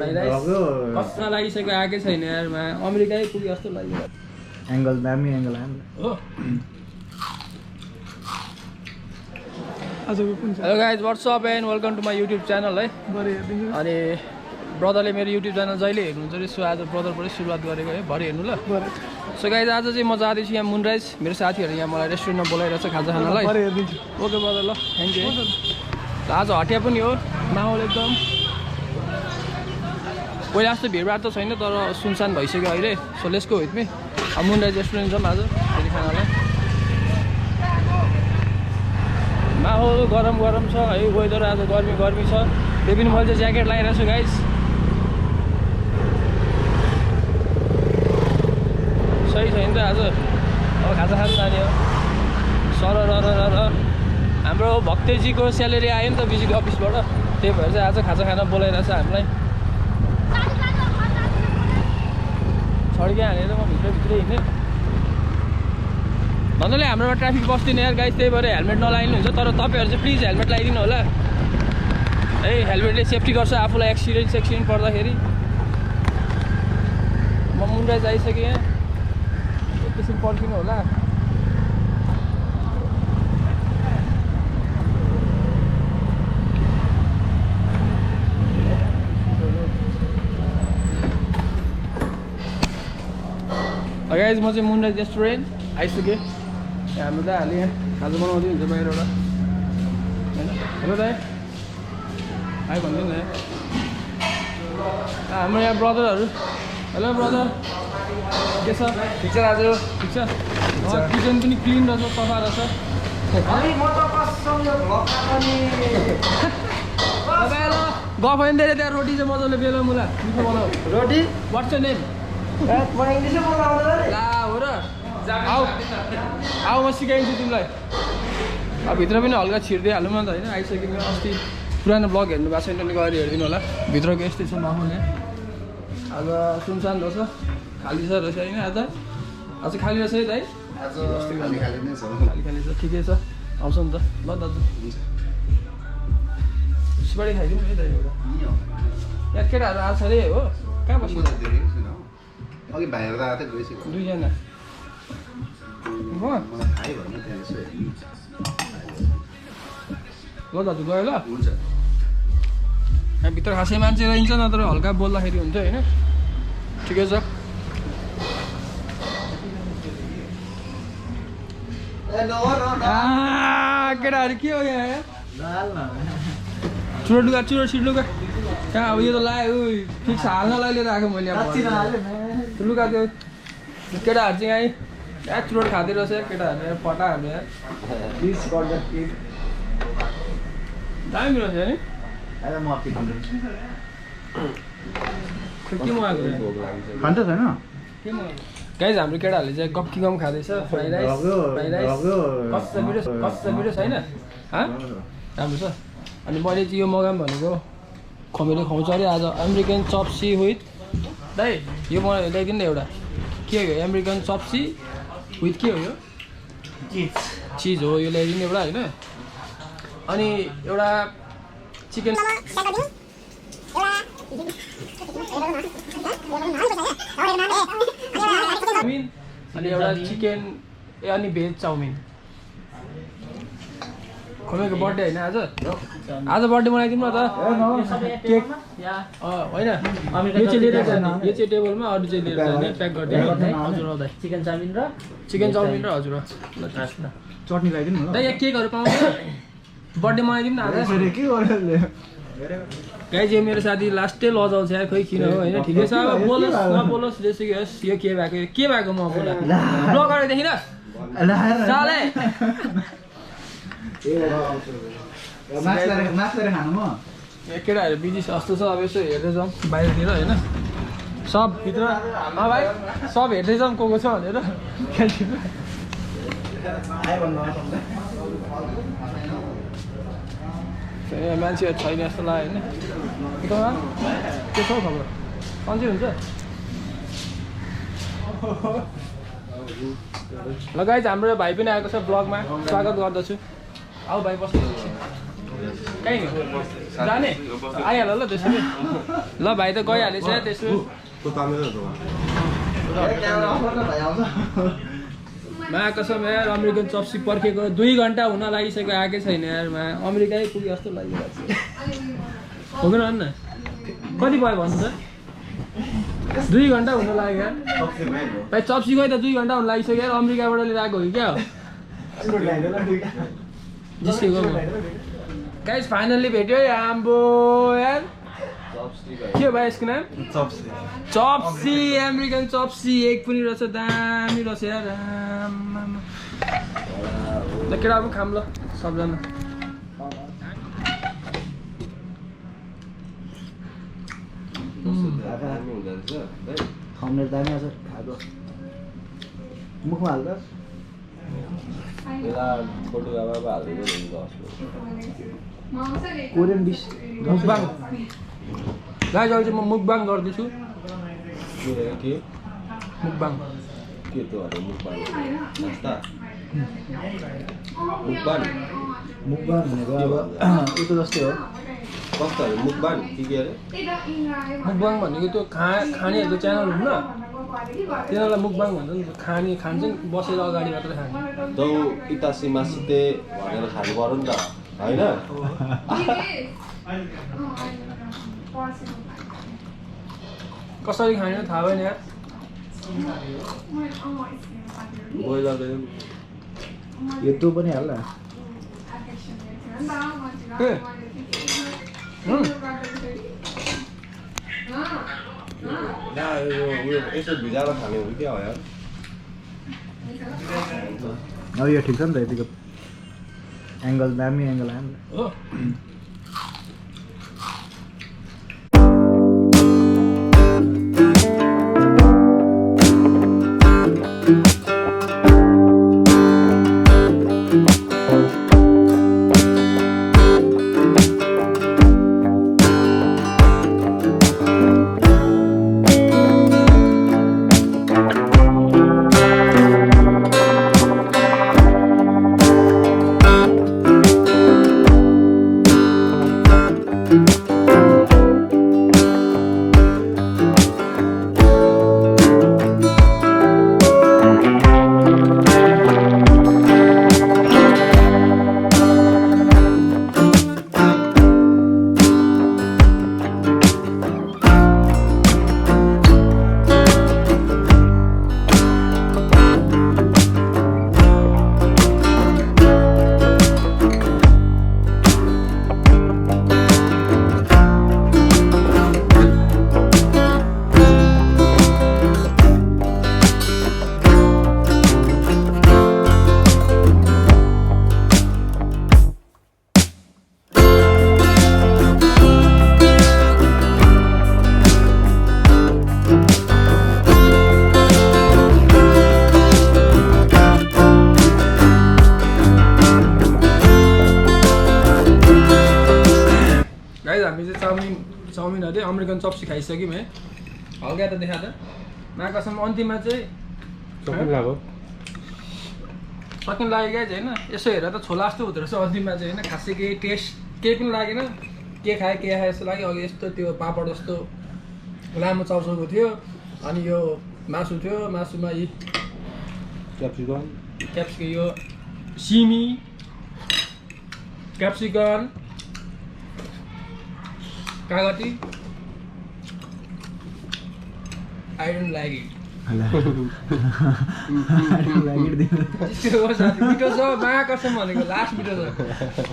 कस्तो लागिसक्यो आएकै छैन यारमा अमेरिकै पुग्यो जस्तो लाग्यो एंगल दामी एंगल हो hello guys what's up and welcome to my YouTube channel है अनि ब्रदरले मेरो युट्युब च्यानल जहिले हेर्नुहुन्छ अरे सो आज ब्रदरबाटै सुरुवात गरेको है भरे हेर्नु ल सो गाइज आज चाहिँ म जाँदैछु यहाँ मुनराइज मेरो साथीहरू यहाँ मलाई रेस्टुरेन्टमा बोलाइरहेछ खाजा खानालाई ओके ब्रदर ल थ्याङ्क यू आज हटिया पनि हो माहौल एकदम पहिला जस्तो भिडभाड त छैन तर सुनसान भइसक्यो अहिले so let's go with me अब मुनराइज रेस्टुरेन्ट जाउँ आज फेरि खानालाई माहौल गरम गरम छ है वेदर आज गर्मी गर्मी छ त्यही पनि मैले चाहिँ ज्याकेट लगाइरहेको छु गाइस सही छ नि त आज अब खाजा खान जाने हो सर हाम्रो भक्तेजीको स्यालेरी आयो नि त बिजीको अफिसबाट त्यही भएर चाहिँ आज खाजा खाना बोलाइरहेछ हामीलाई छड्के हालेर म भित्रभित्रै हिँडेँ भन्नाले हाम्रोमा ट्राफिक बस्दैन यार गाइस त्यही भएर हेलमेट नलाइनु हुन्छ तर तपाईँहरू चाहिँ प्लिज हेलमेट लगाइदिनु होला है हेलमेटले सेफ्टी गर्छ आफूलाई एक्सिडेन्ट पर्दाखेरि म मुनराइज आइसकेँ यहाँ एकैछिन पर्खिनु होला गाइस म चाहिँ मुनराइज रेस्टुरेन्ट आइसकेँ हाम्रो दाइहरूले यहाँ खाजा बनाउँदै हुन्छ बाहिरबाट होइन हेलो दाइ आइ भनिदिनु न हाम्रो यहाँ ब्रदरहरू हेलो ब्रदर के छ ठिक छ दाजु ठिक छ किचन पनि क्लिन रहेछ सफा रहेछ गफाइन त्यहाँ रोटी चाहिँ मजाले बेलो मुला मिठो बनाऊ रोटी वाट्स योर नेम ला हो र आऊ म सिकाइदिन्छु तिमीलाई अब भित्र पनि हल्का छिर्दिइहालौँ न त होइन आइसक्यो अस्ति पुरानो ब्लग हेर्नु भएको छैन भने गएर हेरिदिनु होला भित्रको यस्तै छ माहौल यहाँ आज सुनसान रहेछ खाली छ रहेछ होइन आज खाली रहेछ है दाइ खाली छ ठिकै छ आउँछ नि त ल दाजु सुपारी खाइदिउँ है दाइ एउटा यहाँ केटाहरू आएको छ अरे हो कहाँ बस्नु अघि भाइहरू त आएको थियो दुईजना ल दाजु गयो ल हुन्छ यहाँ भित्र खासै मान्छे रहन्छ नत्र हल्का बोल्दाखेरि हुन्छ होइन ठिकै छ केटाहरू के हो यहाँ चुरो लुगा कहाँ अब यो त लाग्यो ठिक छ हाल्नलाई लिएर आएको मैले लुगा त्यो केटाहरू चाहिँ यहाँ यहाँ चुरोट खाँदै रहेछ केटाहरू यहाँ पटाहरू यहाँ दामी रहेछ है के मगाएको खान्छ छैन गाइज हाम्रो केटाहरूले चाहिँ गप्की गम खाँदैछ फ्राइड राइस कस्तो मिठो छैन राम्रो छ अनि मैले चाहिँ यो मगाऊँ भनेको खमेले खुवाउँछ अरे आज अमेरिकन चप्सी विथ दाइ यो मलाई ल्याइदिनु न एउटा के हो अमेरिकन चप्सी विथ के हो यो चिज हो यो ल्याइदिनु एउटा होइन अनि एउटा चिकन अनि एउटा चिकन अनि भेज चाउमिन खोमेको बर्थडे होइन आज बर्थडे मनाइदिउँ न त केक होइन यो चाहिँ लिएर जाने यो चाहिँ टेबलमा अरू चाहिँ लिएर जाने प्याक गरिदिनु हजुर दाइ चिकन चाउमिन र हजुर चटनी लगाइदिनु न दाइ यहाँ केकहरू पाउँछ बर्थडे मनाइदिउँ न आज गाइज यो मेरो साथी लास्टै लजाउँछ यार खोइ किन हो होइन ठिकै छ अब बोलोस् नबोलोस् जेसुकै होस् यो के भएको म बोला ब्लगरदेखि न चाले केटाहरू बिजी जस्तो छ अब यसो हेर्दै जाउँ बाहिरतिर होइन सब भित्र भाइ सब हेर्दै जाउँ को छ भनेर मान्छेहरू छैन जस्तो लाग्यो होइन के छ खबर सन्चै हुन्छ ल गाइज हाम्रो भाइ पनि आएको छ ब्लगमा स्वागत गर्दछु आऊ भाइ बस्नु कहीँ जाने आइहाल्यो ल त्यसरी ल भाइ त गइहालेछ त्यसो मा कसम यार अमेरिकन चप्सी पर्खेको 2 घन्टा हुन लागिसक्यो आएकै छैन यार मा अमेरिकै पुग्यो जस्तो लागिरहेको छ हो कि न कति भयो भन्नु त 2 घन्टा हुन लाग्यो यार भाइ चप्सी गयो त 2 घन्टा हुन लागिसक्यो यार अमेरिकाबाट लिएर आएको हो कि क्या हो जिस्केको गाइस फाइनल्ली भेट्यो आम्बो यार के भयो यसको नाम चप्सी अमेरिकन चप्सी एक पनि रहेछ दामी रहेछ यार ल केटा पनि खाम ल सबजना खाउने दामी आछ खाएको मुखमा हाल्दा कोरियन डिस मुकबाङ गाइस अहिले चाहिँ म मुकबाङ गर्दैछु मुकबाङ के त अरे मुकबाङ नास्ता मुकबाङ मुखबाङ भनेको अब उतो जस्तै हो कस्तो अरे मुकबाङ के अरे मुकबाङ भनेको त्यो खानेहरूको च्यानल हुन्न तिनीहरूलाई मुकबाङ भन्छ नि खाने खान्छन् बसेर अगाडि मात्र खाने दौ इतासी मासिते भनेर खानु पर्यो नि त होइन कसरी खाने थाहा भएन यार बोइलरले यो तँ पनि हाल यसो भिजाएर खाने हो कि क्या हो यार अब यो ठिक छ नि त यतिको एङ्गल दामी एङ्गल आयो नि हो चाउमिन अरे अमेरिकन चप्सी खाइसक्यौँ है हल्का त देखा त माकसम अन्तिममा चाहिँ सकिन लाग्यो क्या होइन यसो हेरेर त छोला जस्तो हुँदो रहेछ अन्तिममा चाहिँ होइन खासै केही टेस्ट केही पनि लागेन के खायो जस्तो लाग्यो अघि यस्तो त्यो पापड जस्तो लामो चाउचाउको थियो अनि यो मासु थियो मासुमा यी क्याप्सिकम यो सिमी क्याप्सिकम कागती I don't like it. मिठो छ मा कसम भनेको लास्ट मिठो छ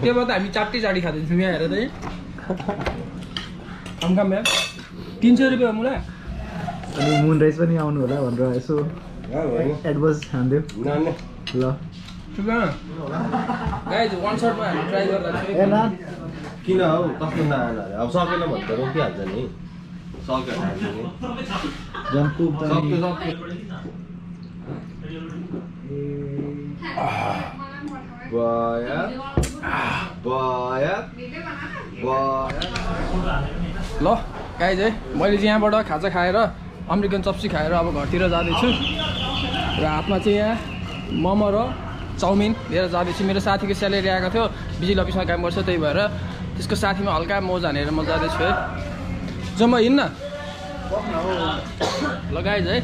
त्यो भएर त हामी चाटी खाँदैछौँ यहाँ हेर चाहिँ खाम म्याम 300 रुपियाँ मुला अनि मुन राइस पनि आउनु होला भनेर यसो एडभान्स खान्थ्यो ल गाइज वान सर्टमा हामी ट्राई गर्दा ए ना किन हौ कस्तो नआन अरे अब सकेन भने त रोकिहाल्छ नि सक्यो भने नि जम्पु सक्यो ल गाइज है मैले चाहिँ यहाँबाट खाजा खाएर अमेरिकन चप्सी खाएर अब घरतिर जाँदैछु र हातमा चाहिँ यहाँ मोमो र चाउमिन लिएर जाँदैछु मेरो साथीको स्यालेरी आएको थियो बिजुली अफिसमा काम गर्छ त्यही भएर त्यसको साथीमा हल्का मोज हानेर म जाँदैछु है जम्म हिँड्न ल गाइज है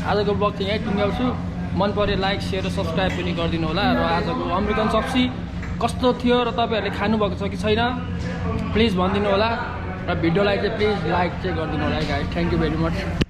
आजको ब्लग चाहिँ यहीँ टुङ्ग्याउँछु मन पऱ्यो लाइक सेयर र सब्सक्राइब पनि गरिदिनु होला र आजको अमेरिकन चप्सी कस्तो थियो र तपाईँहरूले खानुभएको छ कि छैन प्लिज भनिदिनु होला र भिडियोलाई चाहिँ प्लिज लाइक चाहिँ गरिदिनु होला guys thank you very much